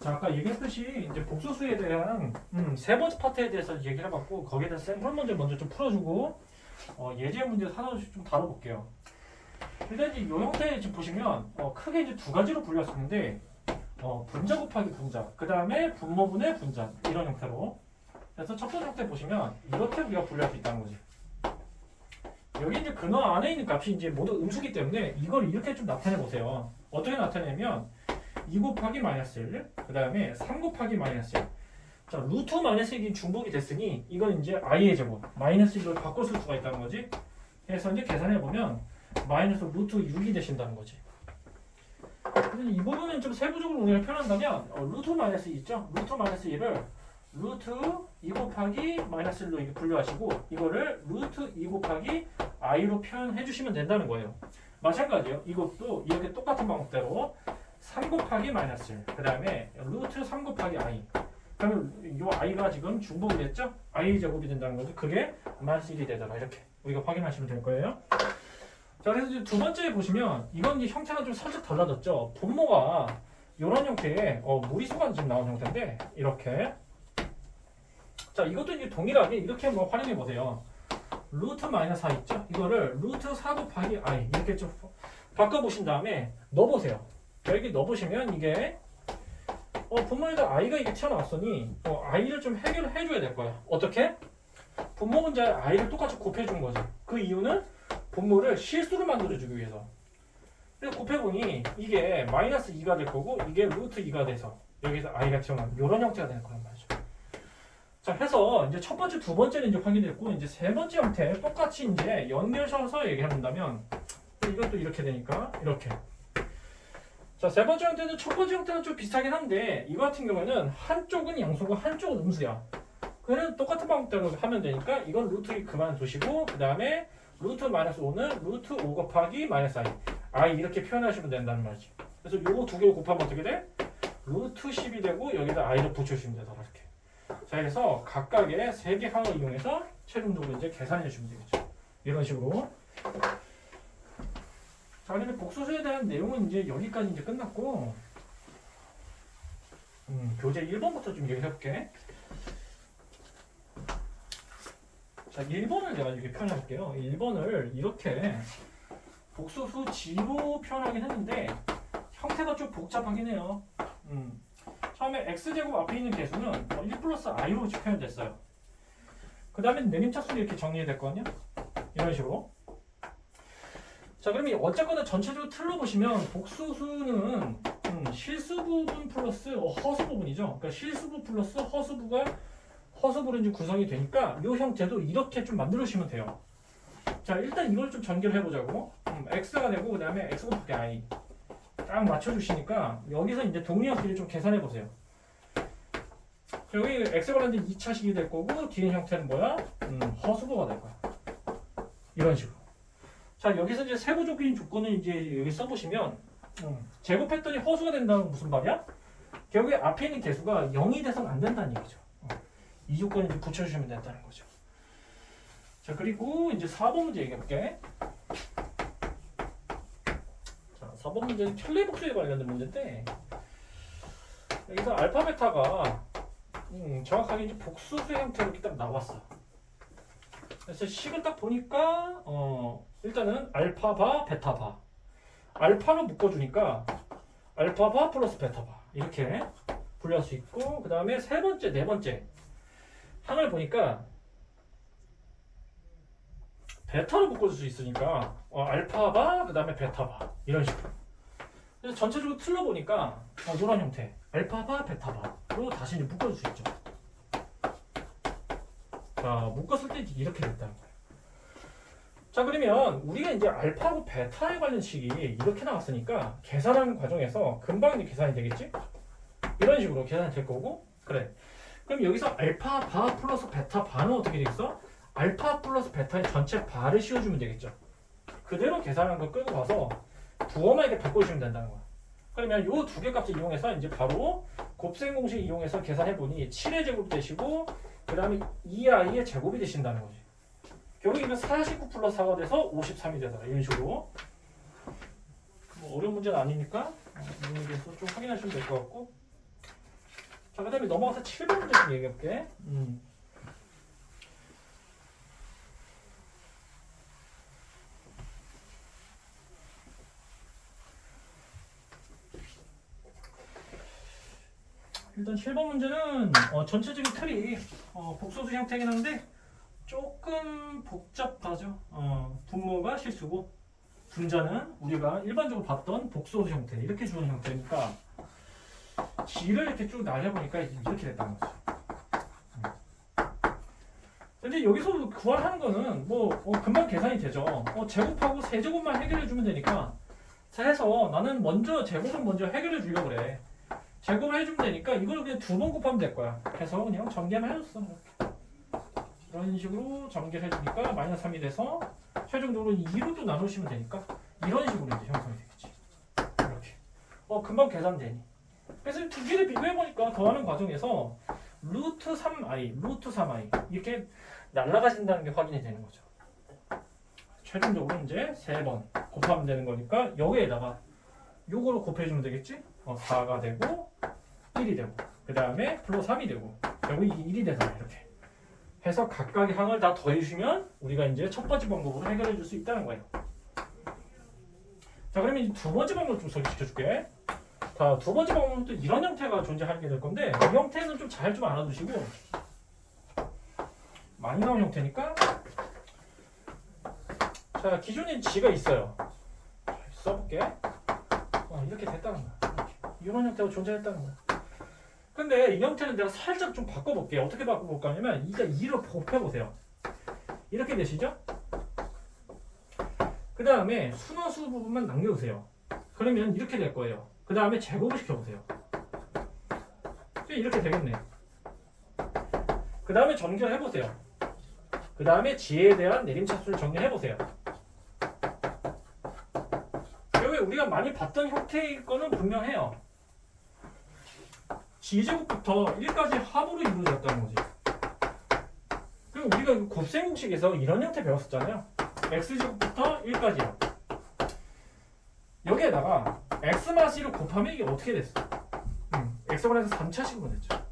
자, 아까 얘기했듯이 이제 복소수에 대한 세 번째 파트에 대해서 얘기를 해봤고 거기에 대해서 샘플 문제 먼저 좀 풀어주고 예제 문제 하나씩 좀 다뤄볼게요. 일단 이 형태 지금 보시면 크게 이제 두 가지로 분류할 수 있는데 분자 곱하기 분자, 그 다음에 분모분의 분자 이런 형태로. 그래서 첫 번째 형태 보시면 이렇게 우리가 분류할 수 있다는 거지. 여기 이제 근어 안에 있는 값이 이제 모두 음수기 때문에 이걸 이렇게 좀 나타내 보세요. 어떻게 나타내냐면 2 곱하기 마이너스 1, 그 다음에 3 곱하기 마이너스 1. 자, 루트 마이너스 1이 중복이 됐으니 이건 이제 i의 제곱, 마이너스 1로 바꿔 쓸 수가 있다는 거지. 그래서 이제 계산해보면 마이너스 루트 6이 되신다는 거지. 이 부분은 좀 세부적으로 우리가 표현한다면 루트 마이너스 2 있죠? 루트 마이너스 2를 루트 2 곱하기 마이너스 1로 이렇게 분류하시고 이거를 루트 2 곱하기 i로 표현해 주시면 된다는 거예요. 마찬가지예요. 이것도 이렇게 똑같은 방법대로 3 곱하기 마이너스 1, 그 다음에 루트 3 곱하기 i. 그러면 이 i가 지금 중복이 됐죠? i 제곱이 된다는 거죠. 그게 마이너스 1이 되더라. 이렇게 우리가 확인하시면 될 거예요. 자, 그래서 이제 두 번째 보시면 이건 이제 형태가 좀 살짝 달라졌죠. 분모가 이런 형태의 무리수가 지금 나온 형태인데 이렇게. 자, 이것도 이제 동일하게 이렇게 한번 활용해 보세요. 루트 마이너스 4 있죠? 이거를 루트 4 곱하기 i 이렇게 좀 바꿔보신 다음에 넣어보세요. 여기 넣어보시면 이게 분모에다 i가 이게 튀어나왔으니 i를 좀 해결을 해줘야 될 거야. 어떻게? 분모 문제에 i를 똑같이 곱해준 거지. 그 이유는 분모를 실수로 만들어주기 위해서. 그래서 곱해보니 이게 마이너스 2가 될 거고 이게 루트 2가 돼서 여기서 i가 튀어나온 이런 형태가 되는 거란 말이죠. 자, 해서 이제 첫 번째, 두 번째는 이제 확인됐고 이제 세 번째 형태 똑같이 이제 연결셔서 얘기해 본다면 이것도 이렇게 되니까 이렇게. 자, 세 번째 형태는 첫 번째 형태는 좀 비슷하긴 한데 이거 같은 경우에는 한쪽은 양수고 한쪽은 음수야. 그래서 똑같은 방법대로 하면 되니까 이건 루트 2 그만두시고 그 다음에 루트 마이너스 5는 루트 5 곱하기 마이너스 i 이렇게 표현하시면 된다는 말이지. 그래서 요거 두 개를 곱하면 어떻게 돼? 루트 10이 되고 여기다 i를 붙여주시면 되더라 이렇게. 자, 그래서 각각의 세 개 항을 이용해서 최종적으로 이제 계산해 주시면 되겠죠. 이런 식으로. 자, 그러면 복소수에 대한 내용은 이제 여기까지 이제 끝났고, 교재 1번부터 좀 얘기해 볼게. 자, 1번을 내가 이렇게 표현해 볼게요. 1번을 이렇게 복소수 G로 표현하긴 했는데 형태가 좀 복잡하긴 해요. 처음에 x제곱 앞에 있는 개수는 1 플러스 i로 표현됐어요. 그 다음에 내림차수로 이렇게 정리될 거 아니야? 이런 식으로. 자, 그러면 어쨌거나 전체적으로 틀로 보시면 복소수는 실수 부분 플러스 허수 부분이죠. 그러니까 실수부 플러스 허수부로 이제 구성이 되니까 이 형태도 이렇게 좀 만들어주시면 돼요. 자, 일단 이걸 좀 전개를 해보자고. x가 되고 그 다음에 x 곱하기 i 딱 맞춰주시니까 여기서 이제 동리형끼리 좀 계산해 보세요. 여기 x가 관련된 2차식이 될 거고 뒤에 형태는 뭐야? 허수부가 될 거야. 이런 식으로. 자, 여기서 이제 세부적인 조건을 이제 여기 써보시면 제곱했더니 허수가 된다는 건 무슨 말이야? 결국에 앞에 있는 개수가 0이 돼서는 안 된다는 얘기죠. 이 조건을 이제 붙여주시면 된다는 거죠. 자, 그리고 이제 4번 문제 얘기해볼게. 자, 4번 문제는 켈레복수에 관련된 문제인데 여기서 알파 베타가 정확하게 이제 복수수 형태로 이렇게 딱 나왔어. 그래서 식을 딱 보니까 일단은 알파바 베타바 알파로 묶어주니까 알파바 플러스 베타바 이렇게 분류할 수 있고 그 다음에 세 번째, 네 번째 항을 보니까 베타로 묶어줄 수 있으니까 알파바 그 다음에 베타바 이런 식으로. 그래서 전체적으로 틀로 보니까 이런 형태 알파바 베타바로 다시 이제 묶어줄 수 있죠. 자, 묶었을 때 이렇게 됐다는 거예요. 자, 그러면 우리가 이제 알파하고 베타에 관련 식이 이렇게 나왔으니까 계산하는 과정에서 금방 이제 계산이 되겠지? 이런 식으로 계산이 될 거고. 그래. 그럼 여기서 알파 바 플러스 베타 바는 어떻게 되겠어? 알파 플러스 베타의 전체 바를 씌워주면 되겠죠. 그대로 계산한 걸 끌고 가서 부호만 이렇게 바꿔주시면 된다는 거야. 그러면 요 두 개 값을 이용해서 이제 바로 곱셈 공식 이용해서 계산해 보니 7의 제곱 되시고 그 다음에 2i의 제곱이 되신다는 거지. 결국 이건 49 플러스 4가 돼서 53이 되더라. 이런 식으로. 뭐 어려운 문제는 아니니까 이런 데서 좀 확인하시면 될 것 같고. 자, 그 다음에 넘어가서 7번 문제 좀 얘기해볼게. 일단 7번 문제는 전체적인 틀이 복소수 형태긴 한데 조금 복잡하죠. 분모가 실수고 분자는 우리가 일반적으로 봤던 복소수 형태 이렇게 주는 형태니까 G를 이렇게 쭉 날려보니까 이렇게 됐다는 거죠. 근데 여기서 구하는 거는 뭐 금방 계산이 되죠. 제곱하고 세제곱만 해결해 주면 되니까 자 해서 나는 먼저 제곱은 먼저 해결해 주려고 그래. 제곱을 해주면 되니까 이걸 그냥 2번 곱하면 될 거야. 해서 그냥 전개만 해줬어. 이렇게. 이런 식으로 전개를 해주니까 마이너스 3이 돼서 최종적으로 2로 또 나누시면 되니까 이런 식으로 이제 형성이 되겠지. 이렇게. 금방 계산되니. 그래서 두 개를 비교해보니까 더하는 과정에서 루트 3i, 루트 3i 이렇게 날라가신다는 게 확인이 되는 거죠. 최종적으로 이제 3번 곱하면 되는 거니까 여기에다가 요거로 곱해주면 되겠지? 4가 되고 1이 되고 그 다음에 플러스 3이 되고 결국 이게 1이 되잖아. 이렇게 해서 각각의 항을 다 더해주시면 우리가 이제 첫 번째 방법으로 해결해 줄 수 있다는 거예요. 자, 그러면 이제 두 번째 방법 좀 소개시켜 줄게. 자, 두 번째 방법은 또 이런 형태가 존재하게 될 건데 이 형태는 좀 잘 좀 알아두시고 많이 나온 형태니까 자, 기존에 G가 있어요. 자, 써볼게. 이렇게 됐다는 거야. 이런 형태가 존재했다는 거야. 근데 이 형태는 내가 살짝 좀 바꿔볼게요. 어떻게 바꿔볼까 하냐면 일단 2를 곱해보세요. 이렇게 되시죠? 그 다음에 순원수 부분만 남겨주세요. 그러면 이렇게 될 거예요. 그 다음에 제곱을 시켜보세요. 이렇게 되겠네. 그 다음에 정리해보세요. 그 다음에 G에 대한 내림차수를 정리해보세요. 여기 우리가 많이 봤던 형태일 거는 분명해요. G제곱부터 1까지 합으로 이루어졌다는 거지. 그리고 우리가 곱셈공식에서 이런 형태 배웠었잖아요. X제곱부터 1까지요. 여기에다가 X-1을 곱하면 이게 어떻게 됐어? X번에서 3차식으로 됐죠.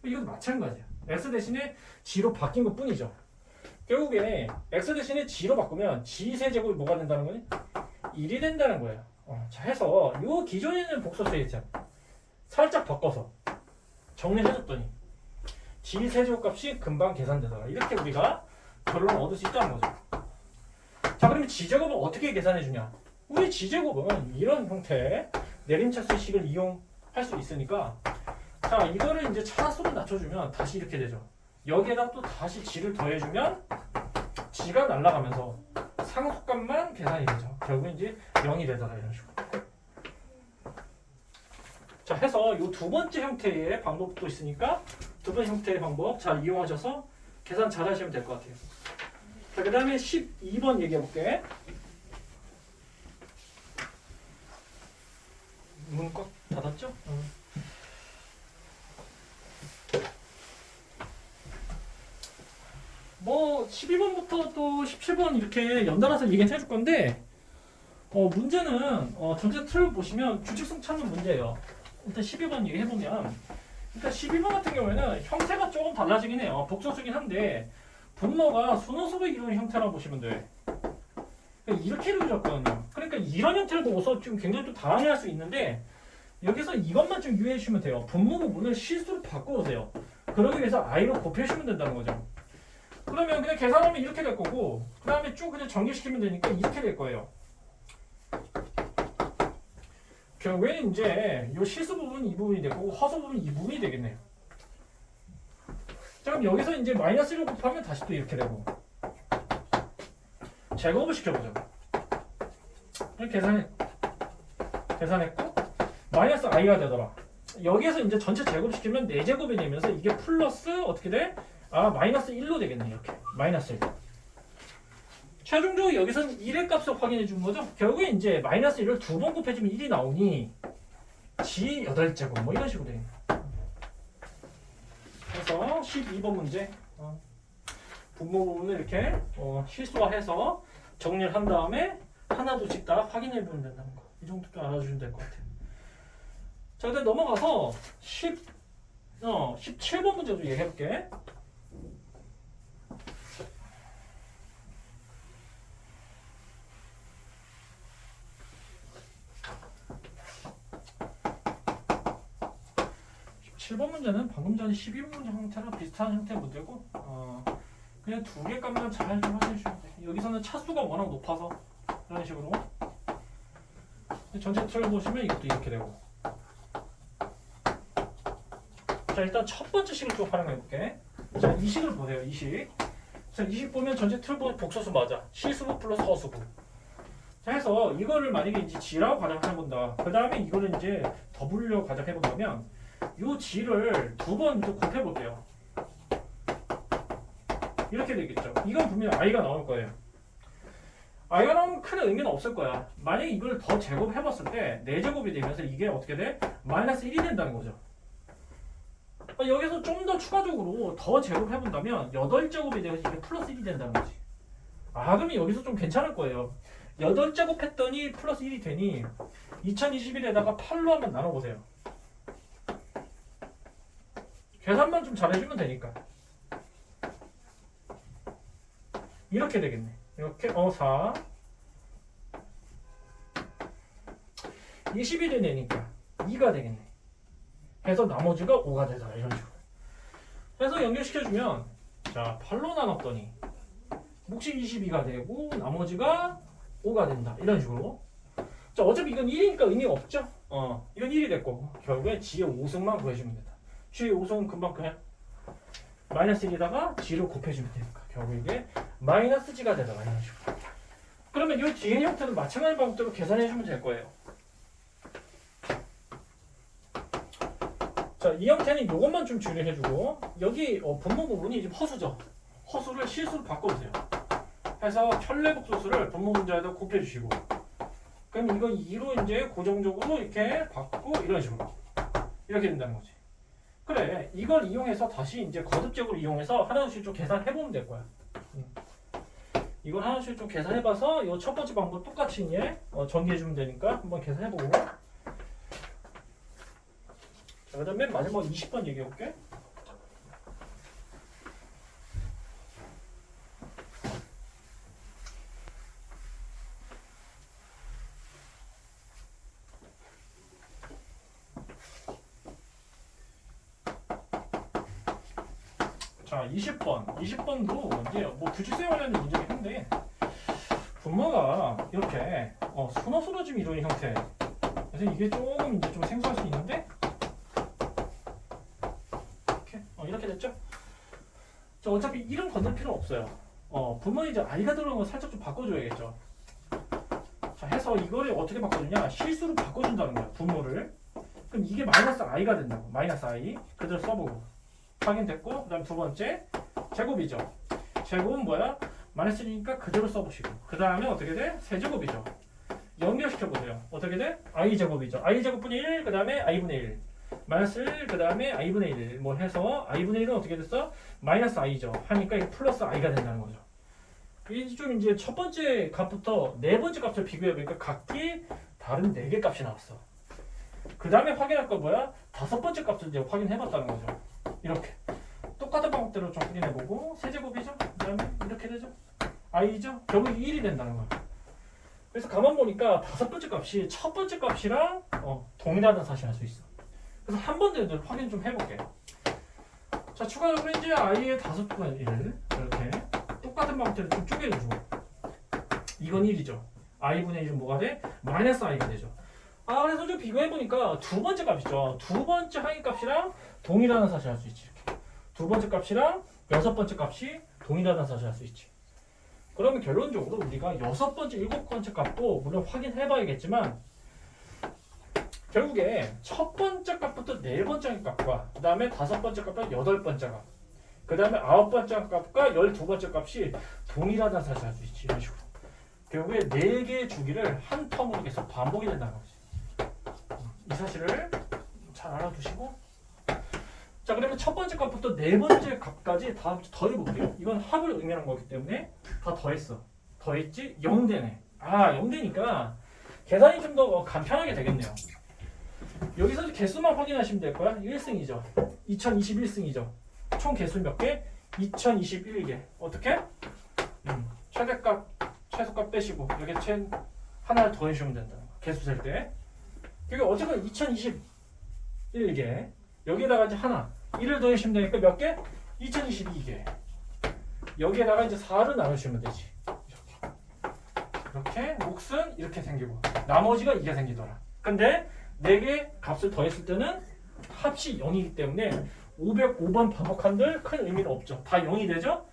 이것도 마찬가지야. X 대신에 G로 바뀐 것 뿐이죠. 결국에 X 대신에 G로 바꾸면 G 세제곱이 뭐가 된다는 거니? 1이 된다는 거예요. 자, 해서 요 기존에 있는 복소수 있잖아. 살짝 바꿔서 정리해줬더니 G 세제곱 값이 금방 계산되더라. 이렇게 우리가 결론을 얻을 수 있다는 거죠. 자, 그러면 G제곱은 어떻게 계산해주냐? 우리 G제곱은 이런 형태의 내림차수식을 이용할 수 있으니까 자, 이거를 이제 차수로 낮춰주면 다시 이렇게 되죠. 여기에다 또 다시 G를 더해주면 G가 날아가면서 상수값만 계산이 되죠. 결국엔 이제 0이 되더라. 이런 식으로. 자, 해서 이 두 번째 형태의 방법도 있으니까 두 번째 형태의 방법 잘 이용하셔서 계산 잘 하시면 될 것 같아요. 자, 그 다음에 12번 얘기해 볼게. 문 꽉 닫았죠? 뭐 12번부터 또 17번 이렇게 연달아서 얘기를 해줄 건데 문제는 전체 틀을 보시면 규칙성 찾는 문제예요. 일단 12번 얘기해보면 일단 12번 같은 경우에는 형태가 조금 달라지긴 해요. 복소수긴 한데 분모가 순호수를 이루는 형태라고 보시면 돼. 이렇게 이루어졌거든요. 그러니까 이런 형태를 보고서 좀 굉장히 좀 당황할 수 있는데 여기서 이것만 좀 유의해 주시면 돼요. 분모 부분을 실수로 바꿔오세요. 그러기 위해서 i로 곱해주시면 된다는 거죠. 그러면 그냥 계산하면 이렇게 될 거고 그 다음에 쭉 그냥 정리시키면 되니까 이렇게 될 거예요. 결국에는 이제 이 실수 부분은 이 부분이 되고 허수 부분은 이 부분이 되겠네요. 자, 그럼 여기서 이제 마이너스 1을 곱하면 다시 또 이렇게 되고 제곱을 시켜보죠. 계산했고 마이너스 i가 되더라. 여기에서 이제 전체 제곱시키면 4제곱이 되면서 이게 플러스 어떻게 돼? 마이너스 1로 되겠네. 이렇게 마이너스 1. 최종적으로 여기서는 1의 값을 확인해 준 거죠. 결국에 이제 마이너스 1을 2번 곱해주면 1이 나오니 G 8제곱 뭐 이런 식으로 되겠네. 그래서 12번 문제 분모 부분을 이렇게 실수화해서 정리를 한 다음에 하나둘씩 다 확인해 보면 된다는 거. 이 정도도 알아주시면 될 것 같아요. 자, 그다음 넘어가서 17번 문제 좀 얘기해볼게. (17번) 문제는 방금 전에 12번 문제 형태랑 비슷한 형태의 문제고 그냥 두 개 값만 잘 좀 확인해 주시면 돼. 여기서는 차수가 워낙 높아서 이런 식으로 전체 틀을 보시면 이것도 이렇게 되고. 자, 일단 첫 번째 식을 좀 활용해 볼게. 자, 이 식을 보세요. 이 식. 자, 이 식 보면 전체 틀 보면 복소수 맞아. 실수부 플러스 허수부. 자, 해서 이거를 만약에 이제 G라고 가정해 본다. 그 다음에 이거를 이제 W로 가정해 본다면 요 G를 두 번 좀 곱해 볼게요. 이렇게 되겠죠. 이건 분명히 I가 나올 거예요. I가 나오면 큰 의미는 없을 거야. 만약에 이걸 더 제곱해 봤을 때 4제곱이 되면서 이게 어떻게 돼? 마이너스 1이 된다는 거죠. 여기서 좀 더 추가적으로 더 제곱해 본다면 8제곱이 되어서 이게 플러스 1이 된다는 거지. 그러면 여기서 좀 괜찮을 거예요. 8제곱 했더니 플러스 1이 되니 2021에다가 8로 한번 나눠보세요. 계산만 좀 잘해주면 되니까. 이렇게 되겠네. 이렇게 4 21을 내니까 2가 되겠네. 해서 나머지가 5가 되다. 이런 식으로 해서 연결시켜주면 자 8로 나눴더니 몫이 22가 되고 나머지가 5가 된다. 이런 식으로. 자 어차피 이건 1이니까 의미가 없죠. 이건 1이 됐고 결국에 G의 5승만 구해주면 된다. G의 5승은 금방 그냥 마이너스 1에다가 G를 곱해주면 되니까 결국 이게 마이너스 G가 되다가 이런 식으로. 그러면 이 뒤의 형태는 마찬가지 방법대로 계산해주면 될 거예요. 자, 이 형태는 이것만 좀 주의해주고 여기 분모 부분이 지금 허수죠. 허수를 실수로 바꿔보세요. 해서 현례복소수를 분모 문자에다 곱해주시고 그럼 이건 2로 이제 고정적으로 이렇게 받고 이런 식으로 이렇게 된다는 거지. 그래, 이걸 이용해서 다시 이제 거듭적으로 이용해서 하나씩 좀 계산해보면 될 거야. 이걸 하나씩 좀 계산해봐서 이 첫 번째 방법 똑같이 이제 전개해주면 되니까 한번 계산해보고. 자, 그 다음에 마지막 20번 얘기해볼게. 자, 20번도 이제 뭐 규칙수에 관련된 문제긴 한데 분모가 이렇게 순허수로 좀 이루어진 형태. 그래서 이게 조금 이제 좀 생소할 수 있는데 이렇게 됐죠? 자, 어차피 이름 건들 필요 없어요. 분모에 이제 I가 들어간 거 살짝 좀 바꿔줘야겠죠. 자, 해서 이거를 어떻게 바꿔주냐? 실수로 바꿔준다는 거야, 분모를. 그럼 이게 마이너스 I가 된다고. 마이너스 I. 그대로 써보고. 확인됐고, 그 다음 두 번째, 제곱이죠. 제곱은 뭐야? 마이너스 1이니까 그대로 써보시고. 그 다음에 어떻게 돼? 세제곱이죠. 연결시켜보세요. 어떻게 돼? i제곱이죠. i제곱분의 1, 그 다음에 i분의 1. 마이너스 1, 그 다음에 i분의 1. 뭐 해서 i분의 1은 어떻게 됐어? 마이너스 i죠. 하니까 이게 플러스 i가 된다는 거죠. 이게 좀 이제 첫 번째 값부터 네 번째 값을 비교해보니까 각기 다른 4개 값이 나왔어. 그 다음에 확인할 거 뭐야? 다섯 번째 값을 이제 확인해봤다는 거죠. 이렇게. 똑같은 방법대로 좀 확인해보고, 세제곱이죠? 그 다음에 이렇게 되죠? i죠? 결국 1이 된다는 거야. 그래서 가만 보니까 다섯 번째 값이 첫 번째 값이랑 동일하다는 사실을 알 수 있어. 그래서 한 번 더 확인 좀 해볼게. 자, 추가적으로 이제 i의 다섯 분의 1 이렇게 똑같은 방법대로 좀 쪼개주고 이건 1이죠. i분의 1은 뭐가 돼? 마이너스 i가 되죠. 그래서 좀 비교해보니까 두 번째 값이죠. 두 번째 항의 값이랑 동일하다는 사실을 알 수 있지. 이렇게. 두 번째 값이랑 여섯 번째 값이 동일하다는 사실을 알 수 있지. 그러면 결론적으로 우리가 여섯 번째, 일곱 번째 값도 물론 확인해봐야겠지만 결국에 첫 번째 값부터 네 번째 값과 그 다음에 다섯 번째 값과 여덟 번째 값, 그 다음에 아홉 번째 값과 12번째 값이 동일하다는 사실을 알 수 있지. 이런 식으로. 결국에 네 개의 주기를 한 텀으로 계속 반복이 된다는 거지. 이 사실을 잘 알아두시고. 자, 그러면 첫 번째 값부터 네 번째 값까지 다 더해볼게요. 이건 합을 의미하는 거기 때문에 다 더했어. 더했지? 0되네. 0되니까 계산이 좀 더 간편하게 되겠네요. 여기서 개수만 확인하시면 될 거야. 1승이죠. 2021승이죠. 총 개수 몇 개? 2021개. 어떻게? 최대값, 최소값 빼시고 여기 하나를 더 해주시면 된다. 개수 셀 때. 여기 어쨌든 2021개. 여기에다가 이제 하나. 1을 더 해주시면 되니까 몇 개? 2022개. 여기에다가 이제 4를 나누시면 되지. 이렇게 몫은 이렇게 생기고 나머지가 이게 생기더라. 근데 4개 값을 더했을 때는 합이 0이기 때문에 505번 반복한들 큰 의미는 없죠. 다 0이 되죠?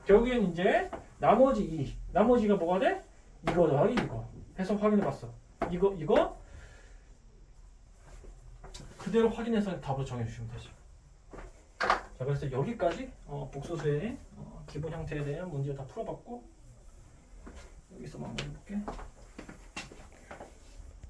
결국엔 이제 나머지 2. 나머지가 뭐가 돼? 이거 더하기 이거. 해서 확인해봤어. 이거 그대로 확인해서 답을 정해주시면 되죠. 자, 그래서 여기까지 복소수의 기본 형태에 대한 문제 다 풀어봤고 여기서 마무리 볼게.